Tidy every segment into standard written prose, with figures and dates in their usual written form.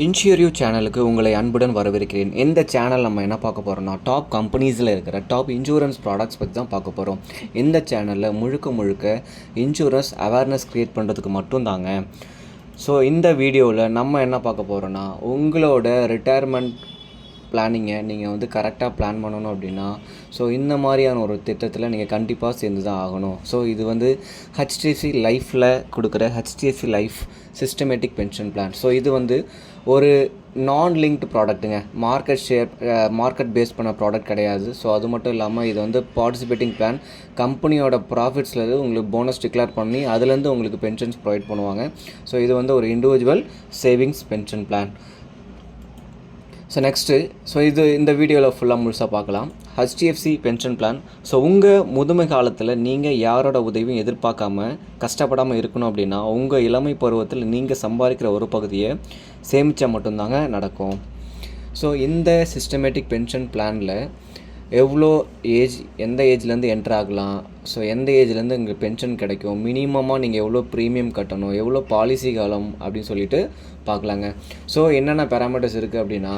இன்ஷியரியூ சேனலுக்கு உங்களை அன்புடன் வரவேற்கிறேன். இந்த சேனல் நம்ம என்ன பார்க்க போகிறோம்னா, டாப் கம்பெனிஸில் இருக்கிற டாப் இன்சூரன்ஸ் ப்ராடக்ட்ஸ் பற்றி தான் பார்க்க போகிறோம். இந்த சேனலில் முழுக்க இன்சூரன்ஸ் அவேர்னஸ் க்ரியேட் பண்ணுறதுக்கு மட்டும்தாங்க. ஸோ இந்த வீடியோவில் நம்ம என்ன பார்க்க போகிறோன்னா, உங்களோட ரிட்டையர்மெண்ட் பிளானிங்கை நீங்கள் வந்து கரெக்டாக பிளான் பண்ணணும் அப்படின்னா, ஸோ இந்த மாதிரியான ஒரு திட்டத்தில் நீங்கள் கண்டிப்பாக சேர்ந்து தான் ஆகணும். ஸோ இது வந்து ஹெச்டிஎஃப்சி லைஃப்பில் கொடுக்குற HDFC life systematic pension plan. So இது வந்து ஒரு நான் லிங்க்டு ப்ராடக்ட்டுங்க. மார்க்கெட் பேஸ் பண்ண ப்ராடக்ட் கிடையாது. ஸோ அது மட்டும் இல்லாமல் இது வந்து பார்ட்டிசிபேட்டிங் பிளான். கம்பெனியோட ப்ராஃபிட்ஸ்லேருந்து உங்களுக்கு போனஸ் டிக்ளேர் பண்ணி அதுலேருந்து உங்களுக்கு பென்ஷன்ஸ் ப்ரொவைட் பண்ணுவாங்க. ஸோ இது வந்து ஒரு individual savings pension plan. So next இந்த வீடியோவில் ஃபுல்லாக முழுசாக பார்க்கலாம். HDFC pension plan. ஸோ உங்கள் முதுமை காலத்தில் நீங்கள் யாரோட உதவியும் எதிர்பார்க்காம கஷ்டப்படாமல் இருக்கணும் அப்படின்னா, உங்கள் இளமை பருவத்தில் நீங்கள் சம்பாதிக்கிற ஒரு பகுதியை சேமித்தா மட்டும்தாங்க நடக்கும். ஸோ இந்த சிஸ்டமேட்டிக் பென்ஷன் பிளானில் எவ்வளோ ஏஜ், எந்த ஏஜ்லேருந்து என்ட்ரு ஆகலாம், ஸோ எந்த ஏஜ்லேருந்து உங்களுக்கு பென்ஷன் கிடைக்கும், மினிமமாக நீங்கள் எவ்வளோ ப்ரீமியம் கட்டணும், எவ்வளோ பாலிசி காலம் அப்படின்னு சொல்லிட்டு பார்க்கலாங்க. ஸோ என்னென்ன பேராமீட்டர்ஸ் இருக்குது அப்படின்னா,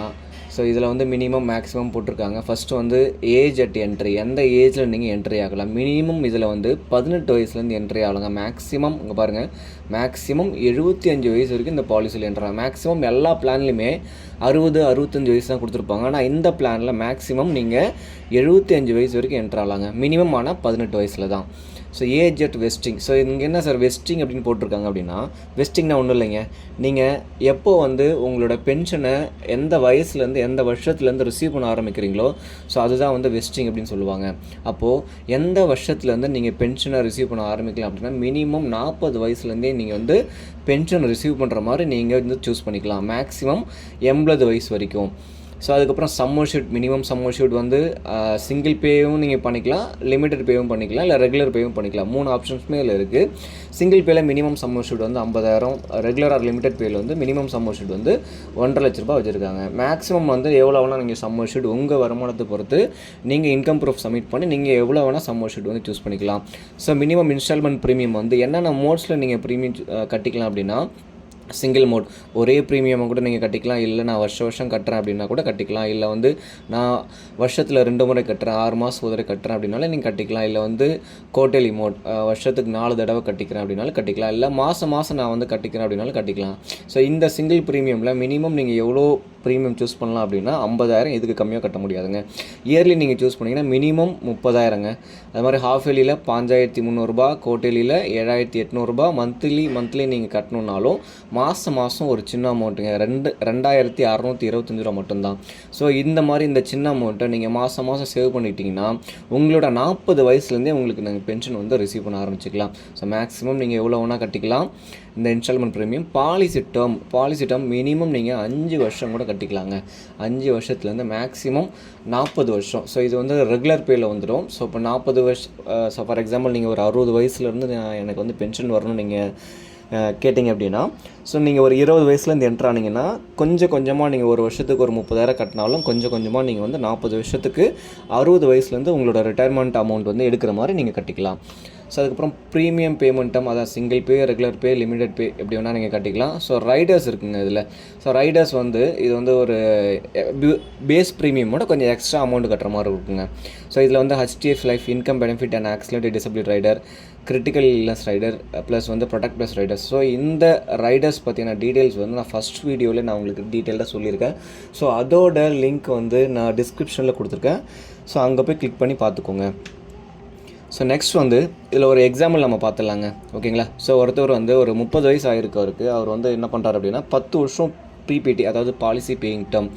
ஸோ இதில் வந்து மினிமம் மேக்ஸிமம் போட்டிருக்காங்க. ஃபஸ்ட்டு வந்து ஏஜ் அட் என்ட்ரி, எந்த ஏஜில் நீங்கள் என்ட்ரி ஆகலாம். மினிமம் இதில் வந்து 18 வயசுலேருந்து என்ட்ரி ஆகலாங்க. மேக்ஸிமம் இங்கே பாருங்கள், மேக்ஸிமம் 75 வயசு வரைக்கும் இந்த பாலிசியில் என்ட்ராங்க. மேக்ஸிமம் எல்லா பிளான்லையுமே 65 வயசு தான் கொடுத்துருப்பாங்க. ஆனால் இந்த பிளானில் மேக்ஸிமம் நீங்கள் 75 வயசு வரைக்கும் என்ட்ராகலாங்க. மினிமம் ஆனால் 18 வயசில் தான். So age at vesting. So இங்கே என்ன சார் வெஸ்டிங் அப்படின்னு போட்டிருக்காங்க அப்படின்னா, வெஸ்டிங்னா ஒன்றும் இல்லைங்க. நீங்கள் எப்போ வந்து உங்களோட பென்ஷனை எந்த வயசுலேருந்து எந்த வருஷத்துலேருந்து ரிசீவ் பண்ண ஆரம்பிக்கிறீங்களோ, ஸோ அதுதான் வந்து வெஸ்டிங் அப்படின்னு சொல்லுவாங்க. அப்போது எந்த வருஷத்துலேருந்து நீங்கள் பென்ஷனை ரிசீவ் பண்ண ஆரம்பிக்கலாம் அப்படின்னா, மினிமம் 40 வயசுலேருந்தே நீங்கள் வந்து பென்ஷன் ரிசீவ் பண்ணுற மாதிரி நீங்கள் வந்து சூஸ் பண்ணிக்கலாம். மேக்ஸிமம் 80 வயசு வரைக்கும். ஸோ அதுக்கப்புறம் சம்மர்ஷூட், மினிமம் சம்மர்ஷூட் வந்து சிங்கிள் பேவும் நீங்கள் பண்ணிக்கலாம், லிமிட்டட் பேவும் பண்ணிக்கலாம், இல்லை ரெகுலர் பேவும் பண்ணிக்கலாம். 3 ஆப்ஷன்ஸுமே இதில் இருக்குது. சிங்கிள் பேயில் மினிமம் சம்மர்ஷூட் வந்து 50,000, ரெகுலர் ஆர் லிமிட்டட் பேயில் வந்து மினிமம் சம்மர்ஷூட் வந்து 1.5 லட்ச ரூபா வச்சுருக்காங்க. மேக்ஸிமம் வந்து எவ்வளோ வேணால் நீங்கள் சம்மர்ஷூட் உங்கள் வருமானத்தை பொறுத்து நீங்கள் இன்கம் ப்ரூஃப் சப்மிட் பண்ணி நீங்கள் எவ்வளோ வேணால் சம்மர்ஷூட் வந்து சூஸ் பண்ணிக்கலாம். ஸோ மினிமம் இன்ஸ்டால்மெண்ட் ப்ரீமியம் வந்து என்னென்ன மோட்ஸில் நீங்கள் ப்ரீமியம் கட்டிக்கலாம் அப்படின்னா, சிங்கிள் மோட் ஒரே ப்ரீமியமாக கூட நீங்கள் கட்டிக்கலாம். இல்லை நான் வருஷம் கட்டுறேன் அப்படின்னா கூட கட்டிக்கலாம். இல்லை வந்து நான் வருஷத்தில் 2 முறை கட்டுறேன், 6 மாதம் ஒரு தடவை கட்டுறேன் அப்படின்னாலும் நீங்கள் கட்டிக்கலாம். இல்லை வந்து குவார்ட்டர்லி மோட், வருஷத்துக்கு 4 தடவை கட்டிக்கிறேன் அப்படின்னாலும் கட்டிக்கலாம். இல்லை மாதம் நான் வந்து கட்டிக்கிறேன் அப்படின்னாலும் கட்டிக்கலாம். ஸோ இந்த சிங்கிள் ப்ரீமியமில் மினிமம் நீங்கள் எவ்வளோ ப்ரீமியம் சூஸ் பண்ணலாம் அப்படின்னா 50,000, இதுக்கு கம்மியாக கட்ட முடியாதுங்க. இயர்லி நீங்கள் சூஸ் பண்ணிங்கன்னா மினிமம் 30,000ங்க. அது மாதிரி ஹாஃப் இயர்லியில் 5,300 ரூபா, குவார்ட்டர்லியில் 7,800 ரூபா, மந்த்லி நீங்கள் கட்டணுன்னாலும் மாதம் ஒரு சின்ன அமௌண்ட்டுங்க, 2,625 ரூபா மட்டும்தான். ஸோ இந்த மாதிரி இந்த சின்ன அமௌண்ட்டை நீங்கள் மாதம் சேவ் பண்ணிட்டீங்கன்னா உங்களோட 40 வயசுலேருந்தே உங்களுக்கு நீங்கள் பென்ஷன் வந்து ரிசீவ் பண்ண ஆரம்பிச்சிக்கலாம். ஸோ மேக்ஸிமம் நீங்கள் எவ்வளோ வேணால் கட்டிக்கலாம். இந்த installment premium policy term minimum நீங்கள் 5 வருஷம் கூட கட்டிக்கலாங்க. 5 வருஷத்துலேருந்து மேக்ஸிமம் 40 வருஷம். ஸோ இது வந்து ரெகுலர் பேயில் வந்துடும். ஸோ இப்போ 40 வருஷம், ஸோ ஃபார் எக்ஸாம்பிள் நீங்கள் ஒரு 60 வயசுலேருந்து எனக்கு வந்து பென்ஷன் வரணும்னு நீங்கள் கேட்டிங்க அப்படின்னா, ஸோ நீங்கள் ஒரு 20 வயசுலேருந்து என்ட்ரு ஆனீங்கன்னா கொஞ்சமாக நீங்கள் ஒரு வருஷத்துக்கு ஒரு 30,000 கட்டினாலும் கொஞ்சமாக நீங்கள் வந்து 40 வருஷத்துக்கு 60 வயசுலேருந்து உங்களோட ரிட்டையர்மெண்ட் அமௌண்ட் வந்து எடுக்கிற மாதிரி நீங்கள் கட்டிக்கலாம். ஸோ அதுக்கப்புறம் ப்ரீமியம் பேமெண்ட்டும், அதான் சிங்கிள் பே, ரெகுலர் பே, லிமிடெட் பே எப்படி வேணால் நீங்கள் கட்டிக்கலாம். ஸோ ரைடர்ஸ் இருக்குங்க இதில். ஸோ ரைடர்ஸ் வந்து இது வந்து ஒரு பேஸ் ப்ரீமியமோட கொஞ்சம் எக்ஸ்ட்ரா அமௌண்ட் கட்டுற மாதிரி இருக்குங்க. ஸோ இதில் வந்து HDFC life income benefit and accident disability rider, critical illness rider, plus வந்து ப்ரொடக்ட் ப்ளஸ் ரைடர்ஸ். ஸோ இந்த ரைடர்ஸ் பற்றின டீட்டெயில்ஸ் வந்து நான் ஃபஸ்ட் வீடியோவில் நான் உங்களுக்கு டீட்டெயிலாக சொல்லியிருக்கேன். ஸோ அதோட லிங்க் வந்து நான் டிஸ்கிரிப்ஷனில் கொடுத்துருக்கேன். ஸோ அங்கே போய் கிளிக் பண்ணி பார்த்துக்கோங்க. ஸோ நெக்ஸ்ட் வந்து இதில் ஒரு எக்ஸாம்பிள் நம்ம பார்த்துடலாங்க, ஓகேங்களா. ஸோ ஒருத்தர் வந்து ஒரு 30 வயசு ஆகிருக்கவருக்கு அவர் வந்து என்ன பண்ணுறாரு அப்படின்னா, 10 வருஷம் ப்ரீபிடி, அதாவது பாலிசி பேயிங் டேர்ம்,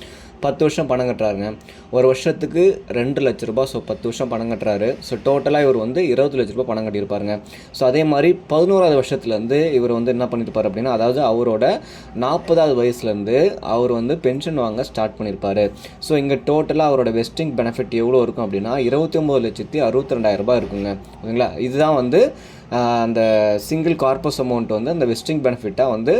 10 வருஷம் பணம் கட்டுறாருங்க. ஒரு வருஷத்துக்கு 2 லட்ச ரூபா. ஸோ 10 வருஷம் பணம் கட்டுறாரு. ஸோ டோட்டலாக இவர் வந்து 20 லட்ச ரூபா பணம் கட்டியிருப்பாருங்க. ஸோ அதே மாதிரி 11வது வருஷத்துலேருந்து இவர் வந்து என்ன பண்ணியிருப்பார் அப்படின்னா, அதாவது அவரோட 40வது வயசுலேருந்து அவர் வந்து பென்ஷன் வாங்க ஸ்டார்ட் பண்ணியிருப்பார். ஸோ இங்கே டோட்டலாக அவரோட வெஸ்டிங் பெனிஃபிட் எவ்வளோ இருக்கும் அப்படின்னா 29,62,200 ரூபாய் இருக்குங்க, ஓகேங்களா. இதுதான் வந்து அந்த சிங்கிள் கார்பஸ் அமௌண்ட் வந்து அந்த வெஸ்டிங் பெனிஃபிட்டாக வந்து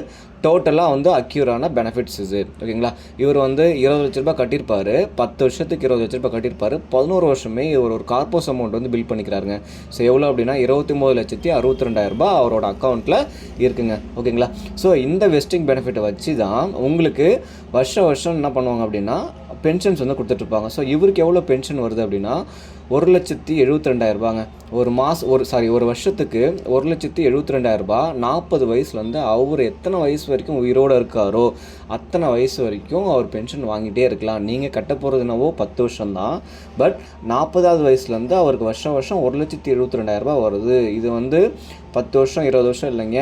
டோட்டலாக வந்து அக்யூரான பெனிஃபிட்ஸ் இது. ஓகேங்களா, இவர் வந்து 20 லட்ச ரூபாய் கட்டியிருப்பார், 10 வருஷத்துக்கு 20 லட்ச ரூபாய் கட்டியிருப்பார், 11 வருஷமே இவர் ஒரு கார்பஸ் அமௌண்ட் வந்து பில் பண்ணிக்கிறாருங்க. ஸோ எவ்வளோ அப்படின்னா 29,62,200 ரூபாய் அவரோட அக்கௌண்ட்டில் இருக்குங்க. ஓகேங்களா, ஸோ இந்த வெஸ்டிங் பெனிஃபிட்டை வச்சு தான் உங்களுக்கு வருஷம் என்ன பண்ணுவாங்க அப்படின்னா பென்ஷன்ஸ் வந்து கொடுத்துட்ருப்பாங்க. ஸோ இவருக்கு எவ்வளோ பென்ஷன் வருது அப்படின்னா 1,72,200 ரூபாங்க. ஒரு வருஷத்துக்கு 1,72,200 ரூபாய். 40 வயசுலேருந்து அவர் எத்தனை வயசு வரைக்கும் உயிரோடு இருக்காரோ அத்தனை வயசு வரைக்கும் அவர் பென்ஷன் வாங்கிட்டே இருக்கலாம். நீங்கள் கட்ட போகிறதுனாவோ 10 வருஷம்தான், பட் 40வது வயசுலேருந்து அவருக்கு வருஷம் 1,72,200 ரூபாய் வருது. இது வந்து 10 வருஷம் 20 வருஷம் இல்லைங்க,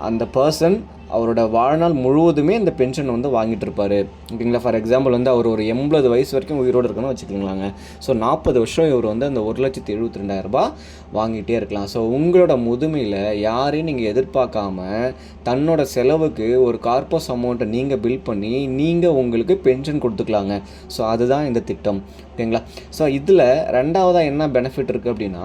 அந்த பர்சன் அவரோட வாழ்நாள் முழுவதுமே இந்த பென்ஷன் வந்து வாங்கிட்டு இருப்பார். ஓகேங்களா, ஃபார் எக்ஸாம்பிள் வந்து அவர் ஒரு 80 வயசு வரைக்கும் உயிரோடு இருக்கணும்னு வச்சுக்கலாங்க. ஸோ 40 வருஷம் இவர் வந்து அந்த 1,72,200 ரூபாய் வாங்கிட்டே இருக்கலாம். ஸோ உங்களோட முதுமையில் யாரையும் நீங்கள் எதிர்பார்க்காம தன்னோட செலவுக்கு ஒரு கார்பஸ் அமௌண்ட்டை நீங்கள் பில் பண்ணி நீங்கள் உங்களுக்கு பென்ஷன் கொடுத்துக்கலாங்க. ஸோ அதுதான் இந்த திட்டம். ஓகேங்களா, ஸோ இதில் ரெண்டாவதாக என்ன பெனிஃபிட் இருக்குது அப்படின்னா,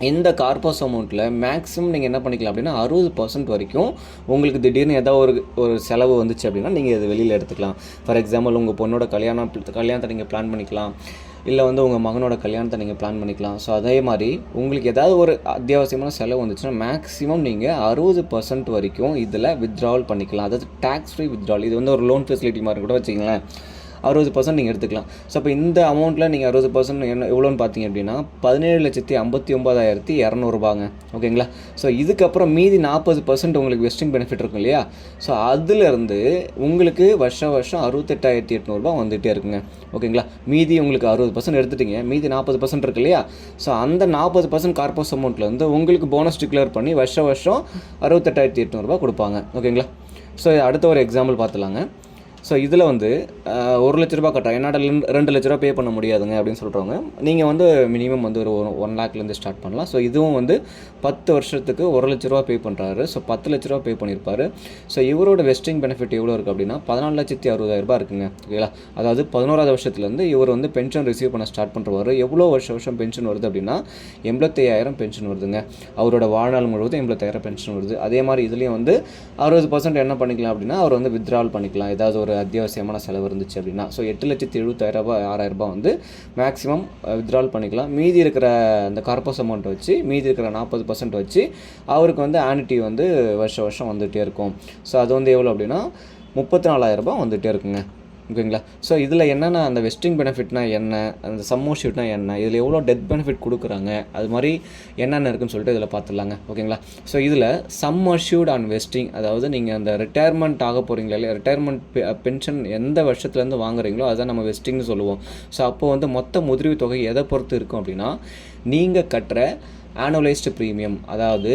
இந்த கார்பஸ் அமௌண்ட்டில் மேக்ஸிமம் நீங்கள் என்ன பண்ணிக்கலாம் அப்படின்னா 60% வரைக்கும் உங்களுக்கு திடீர்னு ஏதாவது ஒரு செலவு வந்துச்சு அப்படின்னா நீங்கள் இது வெளியில் எடுத்துக்கலாம். ஃபார் எக்ஸாம்பிள் உங்கள் பொண்ணோட கல்யாணத்தை நீங்கள் பிளான் பண்ணிக்கலாம், இல்லை வந்து உங்கள் மகனோட கல்யாணத்தை நீங்கள் பிளான் பண்ணிக்கலாம். ஸோ அதே மாதிரி உங்களுக்கு ஏதாவது ஒரு அத்தியாவசியமான செலவு வந்துச்சுன்னா மேக்ஸிமம் நீங்கள் 60% வரைக்கும் இதில் வித்ட்ராவல் பண்ணிக்கலாம். அதாவது டேக்ஸ் ஃப்ரீ வித்ட்ராவல். இது வந்து ஒரு லோன் ஃபெசிலிட்டி மாதிரி கூட வச்சுங்களேன், 60% நீங்கள் எடுத்துக்கலாம். ஸோ அப்போ இந்த அமௌண்ட்டில் நீங்கள் 60% என்ன எவ்வளோன்னு பார்த்தீங்க அப்படின்னா 17,59,200 ரூபாங்க. ஓகேங்களா, ஸோ இதுக்கப்புறம் மீதி 40% உங்களுக்கு வெஸ்டிங் பெனிஃபிட் இருக்கும் இல்லையா, ஸோ அதுலேருந்து உங்களுக்கு வருஷம் 68,800 ரூபா வந்துகிட்டே இருக்குங்க. ஓகேங்களா, மீதி உங்களுக்கு 60% எடுத்துட்டிங்க, மீதி 40% இருக்கு இல்லையா, ஸோ அந்த 40% கார்பஸ் அமௌண்ட்லேருந்து உங்களுக்கு போனஸ் டிக்ளேர் பண்ணி வருஷம் 68,800 ரூபா கொடுப்பாங்க. ஓகேங்களா, ஸோ அடுத்த ஒரு எக்ஸாம்பிள் பார்த்துலாங்க. ஸோ இதில் வந்து 1 லட்ச ரூபா கட்டுறோம், என்னால் 2 லட்ச ரூபா பே பண்ண முடியாதுங்க அப்படின்னு சொல்கிறவங்க நீங்கள் வந்து மினிமம் வந்து ஒரு 1 லேக்லேருந்து ஸ்டார்ட் பண்ணலாம். ஸோ இதுவும் வந்து 10 வருஷத்துக்கு 1 லட்ச ரூபா பே பண்ணுறாரு. ஸோ 10 லட்ச ரூபா பே பண்ணியிருப்பார். ஸோ இவரோட வெஸ்டிங் பெனிஃபிட் எவ்வளோ இருக்குது அப்படின்னா 14,60,000 ரூபா இருக்குங்க. ஓகேங்களா, அதாவது 11வது வருஷத்துலேருந்து இவர் வந்து பென்ஷன் ரிசீவ் பண்ண ஸ்டார்ட் பண்ணுறவார். எவ்வளோ வருஷம் பென்ஷன் வருது அப்படின்னா 85,000 பென்ஷன் வருதுங்க. அவரோட வாழ்நாள் முழுவதும் 85,000 பென்ஷன் வருது. அதே மாதிரி இதுலேயும் வந்து 60% என்ன பண்ணிக்கலாம் அப்படின்னா அவர் வந்து வித்ட்ராவல் பண்ணிக்கலாம், ஏதாவது ஒரு அத்தியாவசியமான செலவு இருந்துச்சு அப்படின்னா. ஸோ 8,76,000 ரூபாய் வந்து மேக்ஸிமம் வித்ட்ராவல் பண்ணிக்கலாம். மீதி இருக்கிற அந்த கார்பஸ் அமௌண்ட் வச்சு மீதி இருக்கிற 40% வச்சு அவருக்கு வந்து ஆனிட்டி வந்து வருஷம் வந்துகிட்டே இருக்கும். ஸோ அது வந்து எவ்வளோ அப்படின்னா 34,000 ரூபாய் வந்துகிட்டே இருக்குங்க. ஓகேங்களா, ஸோ இதில் என்னென்ன அந்த வெஸ்டிங் பெனிஃபிட்னா என்ன, அந்த சம்மோஷூட்னா என்ன, இதில் எவ்வளோ டெத் பெனிஃபிட் கொடுக்குறாங்க, அது மாதிரி என்னென்ன இருக்குன்னு சொல்லிட்டு இதில் பார்த்துடலாங்க. ஓகேங்களா, ஸோ இதில் சம்மோஷூட் அண்ட் வெஸ்டிங், அதாவது நீங்கள் அந்த ரிட்டையர்மெண்ட் ஆக போகிறீங்களா இல்லையா, ரிட்டையர்மெண்ட் பென்ஷன் எந்த வருஷத்துலேருந்து வாங்குறீங்களோ அதுதான் நம்ம வெஸ்டிங்னு சொல்லுவோம். ஸோ அப்போது வந்து மொத்த முதிர்வு தொகை எதை பொறுத்து இருக்கும் அப்படின்னா நீங்கள் கட்டுற ஆனுவலைஸ்டு ப்ரீமியம், அதாவது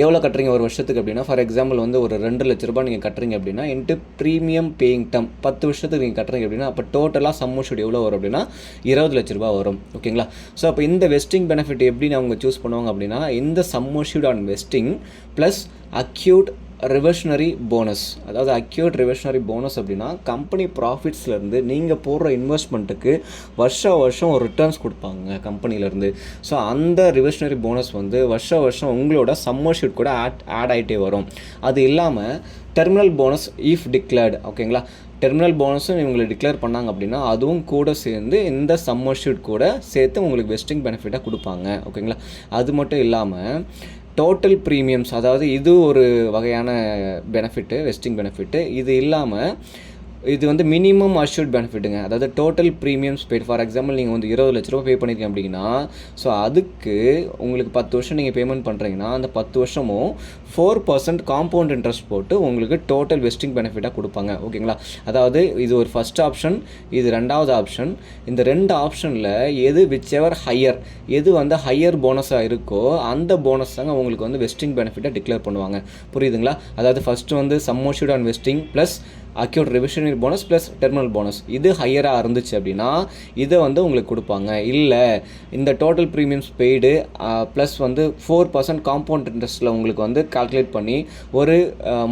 எவ்வளோ கட்டுறீங்க ஒரு வருஷத்துக்கு அப்படின்னா, ஃபார் எக்ஸாம்பிள் வந்து ஒரு 2 லட்ச ரூபாய் நீங்கள் கட்டுறீங்க அப்படின்னா இன்ட்டு ப்ரீமியம் பேயிங் டம் 10 வருஷத்துக்கு நீங்கள் கட்டுறீங்க அப்படின்னா அப்போ டோட்டலாக சம்மோஷூட் எவ்வளோ வரும் அப்படின்னா 20 லட்ச ரூபா வரும். ஓகேங்களா, ஸோ அப்போ இந்த வெஸ்டிங் பெனிஃபிட் எப்படி அவங்க சூஸ் பண்ணுவாங்க அப்படின்னா இந்த sum assured on vesting plus accrued reversionary bonus. அதாவது அக்யூட் ரிவர்ஷனரி போனஸ் அப்படின்னா கம்பெனி ப்ராஃபிட்ஸ்லேருந்து நீங்கள் போடுற இன்வெஸ்ட்மெண்ட்டுக்கு வருஷம் ஒரு ரிட்டர்ன்ஸ் கொடுப்பாங்க கம்பெனிலேருந்து. ஸோ அந்த ரிவர்ஷனரி போனஸ் வந்து வருஷம் உங்களோட சம்மர்ஷூட் கூட ஆட் ஆகிட்டே வரும். அது இல்லாமல் டெர்மினல் போனஸ் இஃப் டிக்ளேர்டு. ஓகேங்களா, டெர்மினல் போனஸும் இவங்களை டிக்ளேர் பண்ணாங்க அப்படின்னா அதுவும் கூட சேர்ந்து இந்த சம்மர்ஷூட் கூட சேர்த்து உங்களுக்கு வெஸ்டிங் பெனிஃபிட்டாக கொடுப்பாங்க. ஓகேங்களா, அது மட்டும் இல்லாமல் டோட்டல் ப்ரீமியம்ஸ், அதாவது இது ஒரு வகையான பெனிஃபிட்டு, வெஸ்டிங் பெனிஃபிட்டு. இது இல்லாமல் இது வந்து மினிமம் அஷ்யூர்ட் பெனிஃபிட்டுங்க. அதாவது total premiums paid. For example நீங்கள் வந்து 20 லட்ச ரூபா பே பண்ணியிருக்கீங்க அப்படின்னா ஸோ அதுக்கு உங்களுக்கு 10 வருஷம் நீங்கள் பேமெண்ட் பண்ணுறீங்கன்னா அந்த 10 வருஷமும் 4% காம்பவுண்ட் இன்ட்ரெஸ்ட் போட்டு உங்களுக்கு டோட்டல் வெஸ்டிங் பெனிஃபிட்டாக கொடுப்பாங்க. ஓகேங்களா, அதாவது இது ஒரு ஃபஸ்ட் ஆப்ஷன், இது ரெண்டாவது ஆப்ஷன். இந்த 2 ஆப்ஷனில் எது விச்எவர் ஹையர், எது வந்து ஹையர் போனஸாக இருக்கோ அந்த போனஸ் தாங்க உங்களுக்கு வந்து வெஸ்டிங் பெனிஃபிட்டாக டிக்ளேர் பண்ணுவாங்க. புரியுதுங்களா, அதாவது ஃபஸ்ட்டு வந்து sum assured and vesting plus accrued reversionary bonus plus terminal bonus இது ஹையராக இருந்துச்சு அப்படின்னா இதை வந்து உங்களுக்கு கொடுப்பாங்க. இல்லை இந்த டோட்டல் ப்ரீமியம்ஸ் பெய்டு ப்ளஸ் வந்து 4% காம்பவுண்ட் இன்ட்ரெஸ்ட்டில் உங்களுக்கு வந்து கால்குலேட் பண்ணி ஒரு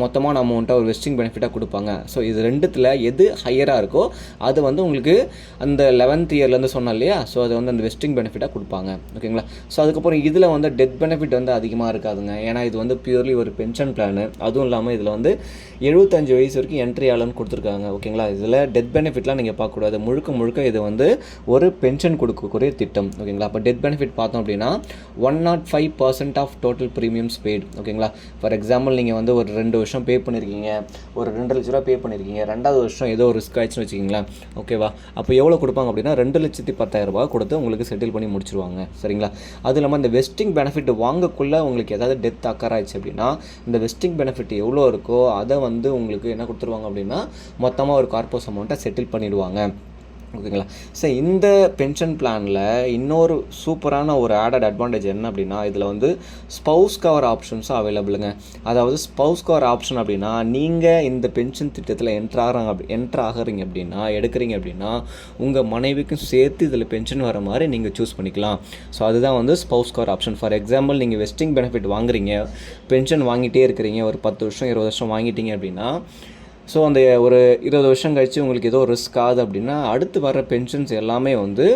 மொத்தமான அமௌண்ட்டை ஒரு வெஸ்டிங் பெனிஃபிட்டாக கொடுப்பாங்க. ஸோ இது ரெண்டுத்தில் எது ஹையராக இருக்கோ அது வந்து உங்களுக்கு அந்த 11th இயர்லேருந்து சொன்னோம் இல்லையா, ஸோ அது வந்து அந்த வெஸ்டிங் பெனிஃபிட்டாக கொடுப்பாங்க. ஓகேங்களா. ஸோ அதுக்கப்புறம் இதில் வந்து டெத் பெனிஃபிட் வந்து அதிகமாக இருக்காதுங்க. ஏன்னா இது வந்து பியூர்லி ஒரு பென்ஷன் பிளானு. அதுவும் இல்லாமல் இதில் வந்து 75 வயசு வரைக்கும் என்ட்ரி ஆகலன்னு கொடுத்துருக்காங்க. ஓகேங்களா. இதில் டெத் பெனிஃபிட்லாம் நீங்கள் பார்க்கக்கூடாது. முழுக்க இது வந்து ஒரு பென்ஷன் கொடுக்கக்கூடிய திட்டம். ஓகேங்களா. அப்போ டெத் பெனிஃபிட் பார்த்தோம் அப்படின்னா 105% ஆஃப் டோட்டல் ப்ரீமியம்ஸ் பெய்டு. ஓகேங்களா. ஃபார் எக்ஸாம்பிள் நீங்கள் வந்து ஒரு 2 வருஷம் பே பண்ணியிருக்கீங்க, ஒரு 2 லட்ச ரூபா பே பண்ணியிருக்கீங்க, 2வது வருஷம் ஏதோ ஒரு ரிஸ்க் ஆயிடுச்சுன்னு வச்சுக்கிங்களேன். ஓகேவா. அப்போ எவ்வளோ கொடுப்பாங்க அப்படின்னா 2,10,000 கொடுத்து உங்களுக்கு செட்டில் பண்ணி முடிச்சிருவாங்க. சரிங்களா. அது இல்லாமல் இந்த வெஸ்டிங் பெனிஃபிட் வாங்கக்குள்ளே உங்களுக்கு ஏதாவது டெத் அக்கர் ஆயிடுச்சு அப்படின்னா இந்த வெஸ்டிங் பெனிஃபிட் எவ்வளோ இருக்கோ அதை வந்து உங்களுக்கு என்ன கொடுத்துருவாங்க அப்படின்னா மொத்தமாக ஒரு கார்போஸ் அமௌண்ட்டை செட்டில் பண்ணிவிடுவாங்க. ஓகேங்களா. ஸோ இந்த பென்ஷன் பிளானில் இன்னொரு சூப்பரான ஒரு ஆடட் அட்வான்டேஜ் என்ன அப்படின்னா இதில் வந்து ஸ்பவுஸ் கவர் ஆப்ஷன்ஸும் அவைலபிளுங்க. அதாவது ஸ்பவுஸ் கவர் ஆப்ஷன் அப்படின்னா நீங்கள் இந்த பென்ஷன் திட்டத்தில் என்ட்ரு ஆகிறீங்க அப்படின்னா எடுக்கிறீங்க அப்படின்னா உங்கள் மனைவிக்கும் சேர்த்து இதில் பென்ஷன் வர மாதிரி நீங்கள் சூஸ் பண்ணிக்கலாம். ஸோ அதுதான் வந்து spouse cover option. For example நீங்கள் வெஸ்டிங் பெனிஃபிட் வாங்குறீங்க, பென்ஷன் வாங்கிட்டே இருக்கிறீங்க, ஒரு 10 வருஷம் 20 வருஷம் வாங்கிட்டீங்க அப்படின்னா ஸோ அந்த ஒரு 20 வருஷம் கழிச்சு உங்களுக்கு ஏதோ ரிஸ்க் ஆகுது அப்படின்னா அடுத்து வர பென்ஷன்ஸ் எல்லாமே வந்து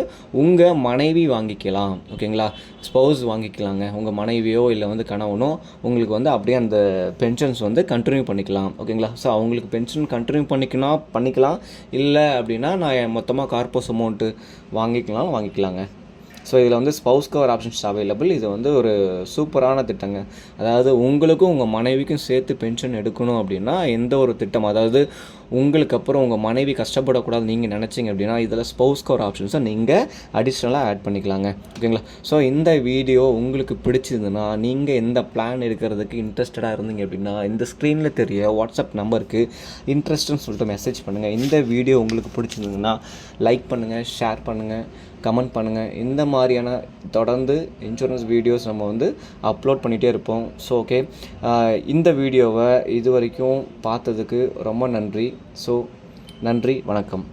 உங்கள் மனைவி வாங்கிக்கலாம். ஓகேங்களா. ஸ்பவுஸ் வாங்கிக்கலாங்க. உங்கள் மனைவியோ இல்லை வந்து கணவனோ உங்களுக்கு வந்து அப்படியே அந்த பென்ஷன்ஸ் வந்து கண்டினியூ பண்ணிக்கலாம். ஓகேங்களா. ஸோ அவங்களுக்கு பென்ஷன் கண்டினியூ பண்ணிக்கலாம். இல்லை அப்படின்னா நான் மொத்தமாக கார்போஸ் அமௌண்ட்டு வாங்கிக்கலாங்க. ஸோ இதில் வந்து ஸ்பவுஸ் கவர் ஆப்ஷன்ஸ் அவைலபிள். இது வந்து ஒரு சூப்பரான திட்டங்க. அதாவது உங்களுக்கும் உங்கள் மனைவிக்கும் சேர்த்து பென்ஷன் எடுக்கணும் அப்படின்னா எந்த ஒரு திட்டம், அதாவது உங்களுக்கு அப்புறம் உங்கள் மனைவி கஷ்டப்படக்கூடாது நீங்கள் நினச்சிங்க அப்படின்னா இதில் ஸ்பவுஸ் கவர் ஆப்ஷன்ஸை நீங்கள் அடிஷ்னலாக ஆட் பண்ணிக்கலாங்க. ஓகேங்களா. ஸோ இந்த வீடியோ உங்களுக்கு பிடிச்சிருந்துன்னா நீங்கள் எந்த பிளான் எடுக்கிறதுக்கு இன்ட்ரெஸ்டடாக இருந்தீங்க அப்படின்னா இந்த ஸ்க்ரீனில் தெரிய வாட்ஸ்அப் நம்பருக்கு இன்ட்ரெஸ்ட்னு சொல்லிட்டு மெசேஜ் பண்ணுங்கள். இந்த வீடியோ உங்களுக்கு பிடிச்சிருந்ததுன்னா லைக் பண்ணுங்கள், ஷேர் பண்ணுங்கள், கமெண்ட் பண்ணுங்கள். இந்த மாதிரியான தொடர்ந்து இன்சூரன்ஸ் வீடியோஸ் நம்ம வந்து அப்லோட் பண்ணிகிட்டே இருப்போம். ஸோ ஓகே, இந்த வீடியோவை இது வரைக்கும் பார்த்ததுக்கு ரொம்ப நன்றி. ஸோ நன்றி, வணக்கம்.